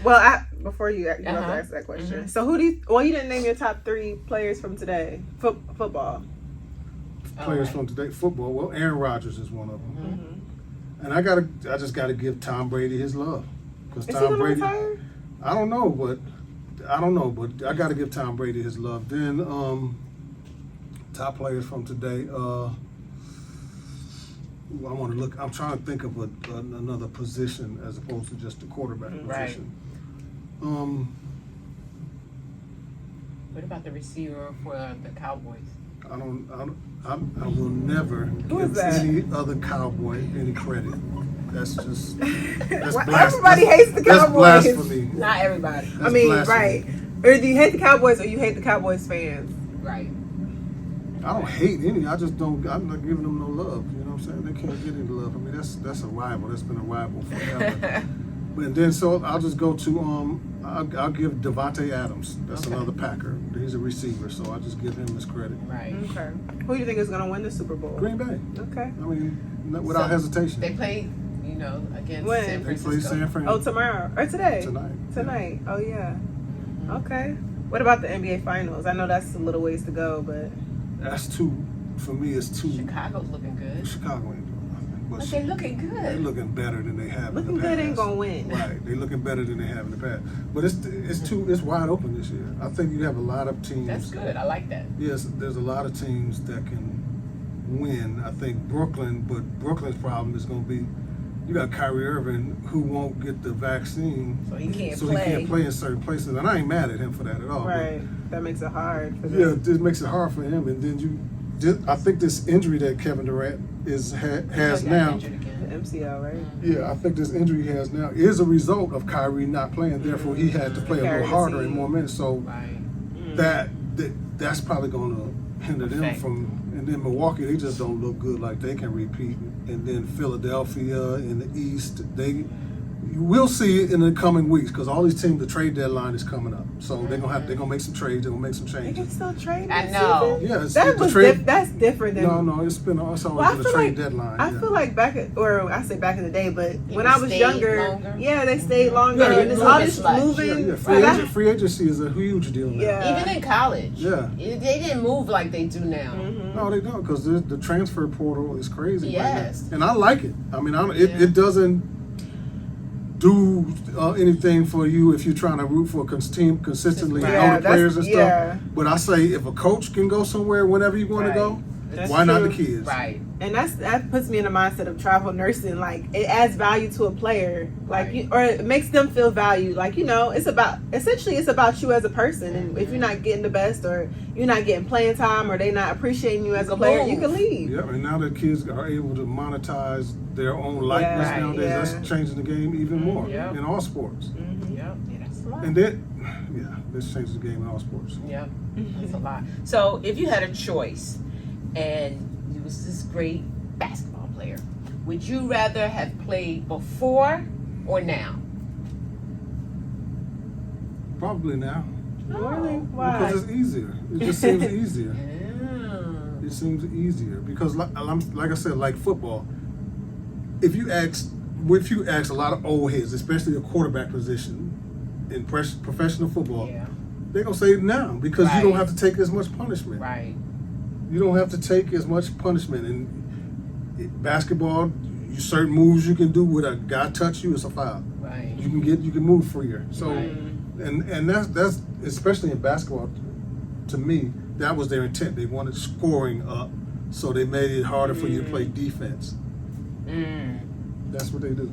Well, before you ask that question, so who do you? Well, you didn't name your top 3 players from today. Football. Players from today, football. Well, Aaron Rodgers is one of them, and I just gotta give Tom Brady his love because Tom Brady. Retire? I don't know, but I gotta give Tom Brady his love. Then top players from today. I want to look. I'm trying to think of another position as opposed to just the quarterback position. What about the receiver for the Cowboys? I will never give any other Cowboy any credit. That's just everybody hates the Cowboys. That's blasphemy. Not everybody. I mean, right? Or do you hate the Cowboys or you hate the Cowboys fans? Right. I don't hate any. I just don't. I'm not giving them no love. You know what I'm saying? They can't get any love. I mean, that's a rival. That's been a rival forever. And then so I'll just go to I'll give Devontae Adams. That's another Packer. He's a receiver, so I'll just give him his credit. Right. Okay. Who do you think is going to win the Super Bowl? Green Bay. Okay. I mean, without hesitation. They play, against when? San Francisco. They play San Francisco. Oh, tomorrow or today? Tonight. Oh yeah. Okay. What about the NBA Finals? I know that's a little ways to go, but that's too. For me, it's too. Chicago's looking good. Chicago ain't doing nothing. But they're looking good. They're looking better than they have looking in the past. good ain't gonna win. Right. They're looking better than they have in the past. But it's wide open this year. I think you have a lot of teams. That's good. I like that. Yes, there's a lot of teams that can win. I think Brooklyn's problem is going to be you got Kyrie Irving who won't get the vaccine, so he can't play in certain places. And I ain't mad at him for that at all. Right. That makes it hard for them. Yeah, it makes it hard for him. And then I think this injury that Kevin Durant has now. The MCL, right? Yeah, I think this injury he has now is a result of Kyrie not playing. Therefore, he had to play a little harder and more minutes. So that's probably going to hinder them from. And then Milwaukee, they just don't look good like they can repeat. And then Philadelphia in the East, we'll see it in the coming weeks because all these teams, the trade deadline is coming up. So they're gonna make some trades. They're gonna make some changes. They can still trade. I know. Season? Yeah, that's different than. No, it's always been a trade deadline. I feel like back in the day, but when I was younger, they stayed longer. Yeah, and it's all just moving. Yeah, free agency is a huge deal now. Yeah. Even in college. Yeah. They didn't move like they do now. Mm-hmm. No, they don't because the transfer portal is crazy. Yes. Right now. And I like it. I mean, it doesn't do anything for you if you're trying to root for a team consistently and older players and stuff. Yeah. But I say if a coach can go somewhere whenever you want to go, why not the kids? Right. And that puts me in the mindset of travel nursing. Like it adds value to a player, or it makes them feel valued. Like it's about you as a person. And if you're not getting the best, or you're not getting playing time, or they're not appreciating you as a player, you can leave. Yeah, and now that kids are able to monetize their own likeness nowadays, that's changing the game even more in all sports. Mm-hmm. Yeah, that's a lot. And then, this changes the game in all sports. Yeah, that's a lot. So if you had a choice, and you was this great basketball player, would you rather have played before or now? Probably now. Really? Why? Because it's easier. It just seems easier. Yeah. It seems easier because, like I said, like football. If you ask a lot of old heads, especially the quarterback position in professional football, they're gonna say now because you don't have to take as much punishment. Right. You don't have to take as much punishment. And basketball, certain moves you can do with a guy touch you, it's a foul. Right. You can move freer. So, and that's especially in basketball. To me, that was their intent. They wanted scoring up, so they made it harder for you to play defense. That's what they do.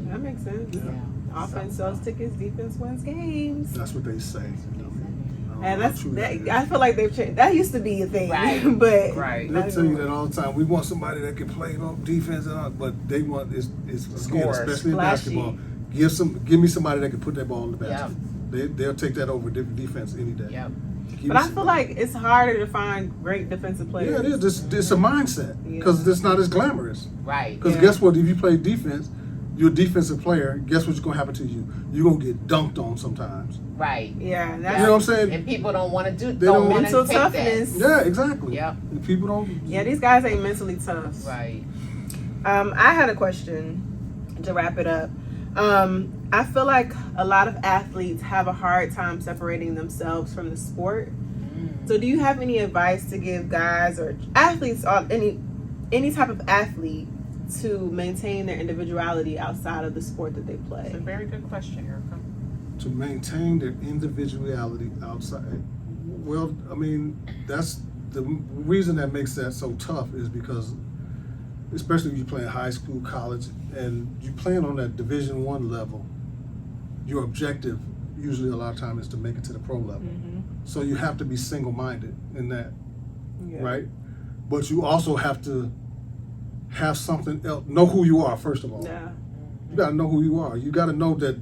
That makes sense. Yeah. Offense sells tickets, defense wins games. That's what they say. And I feel like they've changed. That used to be a thing, but they'll tell you that all the time. We want somebody that can play defense, but they want is again, especially in basketball. Give me somebody that can put that ball in the basket. They'll take that over defense any day. Yep. But I feel like it's harder to find great defensive players. Yeah, it is. It's a mindset because it's not as glamorous. Right. Because guess what? If you play defense, you're a defensive player. Guess what's going to happen to you? You're going to get dunked on sometimes. Right. Yeah. That's, you know what I'm saying? And people don't want to do. They don't want mental to take toughness. that. Yeah, exactly. Yep. And people don't. Yeah, these guys ain't mentally tough. Right. I had a question to wrap it up. I feel like a lot of athletes have a hard time separating themselves from the sport. So do you have any advice to give guys or athletes or any type of athlete to maintain their individuality outside of the sport that they play? It's a very good question, Erika. To maintain their individuality outside. Well, I mean, that's the reason that makes that so tough is because, especially if you're playing high school, college, and you're playing on that Division I level, your objective usually a lot of time is to make it to the pro level. So you have to be single-minded in that, right? But you also have to have something else. Know who you are, first of all. Yeah. You got to know who you are. You got to know that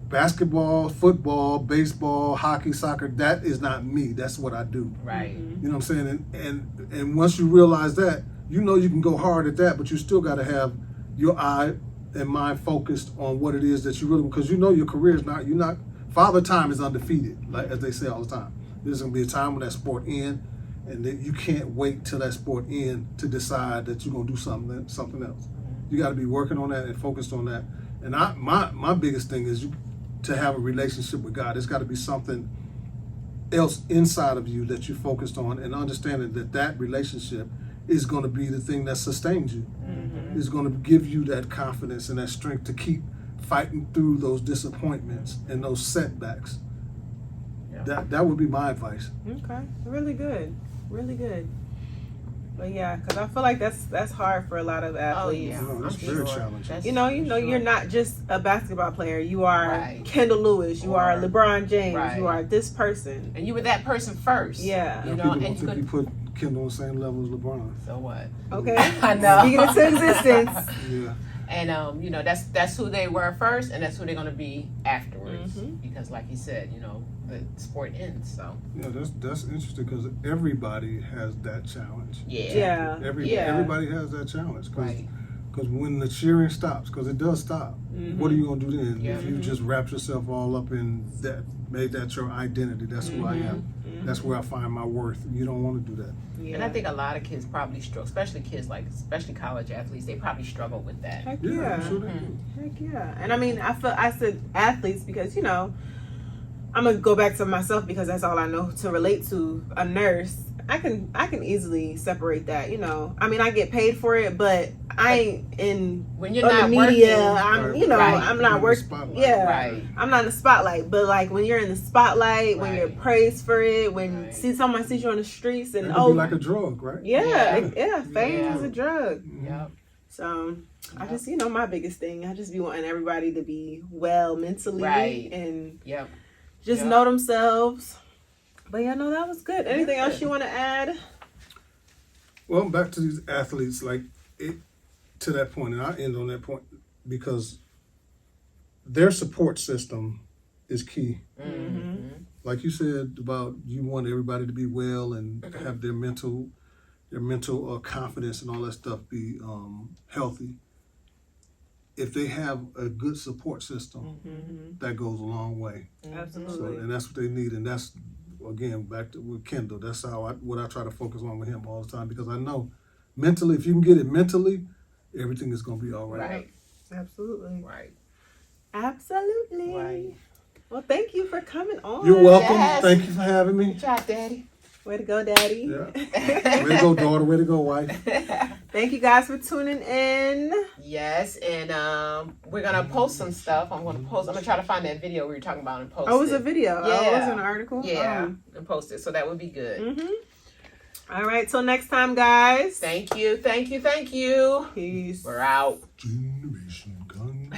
basketball, football, baseball, hockey, soccer, that is not me. That's what I do. Right. You know what I'm saying? And once you realize that, you know you can go hard at that, but you still got to have your eye and mind focused on what it is that you really, because you know your career is not, you're not, Father Time is undefeated, like as they say all the time. There's going to be a time when that sport ends, and that you can't wait till that sport ends to decide that you're going to do something else. You got to be working on that and focused on that. And my biggest thing is to have a relationship with God. It's got to be something else inside of you that you're focused on, and understanding that relationship is going to be the thing that sustains you. Is going to give you that confidence and that strength to keep fighting through those disappointments and those setbacks. That would be my advice. Okay, really good. But yeah, because I feel like that's hard for a lot of athletes. Oh, yeah. That's very challenging. That's You know, you're not just a basketball player. You are Kendall Lewis. You are LeBron James. Right. You are this person. And you were that person first. Yeah. You know, People and don't think you put Kendall on the same level as LeBron. So what? Okay. I know. Speaking it to existence. Yeah. And you know, that's who they were first, and that's who they're gonna be afterwards. Because, like you said, you know, the sport ends. So Yeah, that's interesting because everybody has that challenge. Yeah. Everybody has that challenge because when the cheering stops, because it does stop, what are you gonna do then? If you just wrap yourself all up in that, made that your identity. That's who I am. That's where I find my worth. You don't want to do that. Yeah. And I think a lot of kids probably struggle, especially kids especially college athletes. They probably struggle with that. Heck yeah. I'm sure they do. Heck yeah. And I mean, I said athletes because, you know, I'm going to go back to myself because that's all I know to relate to. A nurse, I can easily separate that, you know. I mean, I get paid for it, but I ain't in when you're on not the media. working, I'm, you know, I'm not working. Yeah. Right. I'm not in the spotlight, but like when you're in the spotlight, when you're praised for it, when someone sees you on the streets and it could be like a drug, right? Fame is a drug. Yep. So I just, you know, my biggest thing, I just be wanting everybody to be well mentally and just know themselves. But yeah, no, that was good. Anything else you want to add? Well, back to these athletes, like to that point, and I end on that point because their support system is key. Like you said about you want everybody to be well and have their mental confidence and all that stuff be healthy. If they have a good support system, that goes a long way. Absolutely. So, and that's what they need, and that's again back to with Kendall. That's what I try to focus on with him all the time because I know mentally, if you can get it mentally, everything is going to be all right. Absolutely. Right. Absolutely. Right. Well, thank you for coming on. You're welcome. Thank you for having me. Good job, Daddy. Way to go, Daddy. Yeah. Way to go, daughter. Way to go, wife. Thank you guys for tuning in. Yes, and we're gonna post some stuff. I'm gonna try to find that video we were talking about and post it. Oh, it was a video. Yeah. Oh, it was an article. Yeah, and post it. So that would be good. All right. Till next time, guys. Thank you. Peace. We're out. Generation Gun.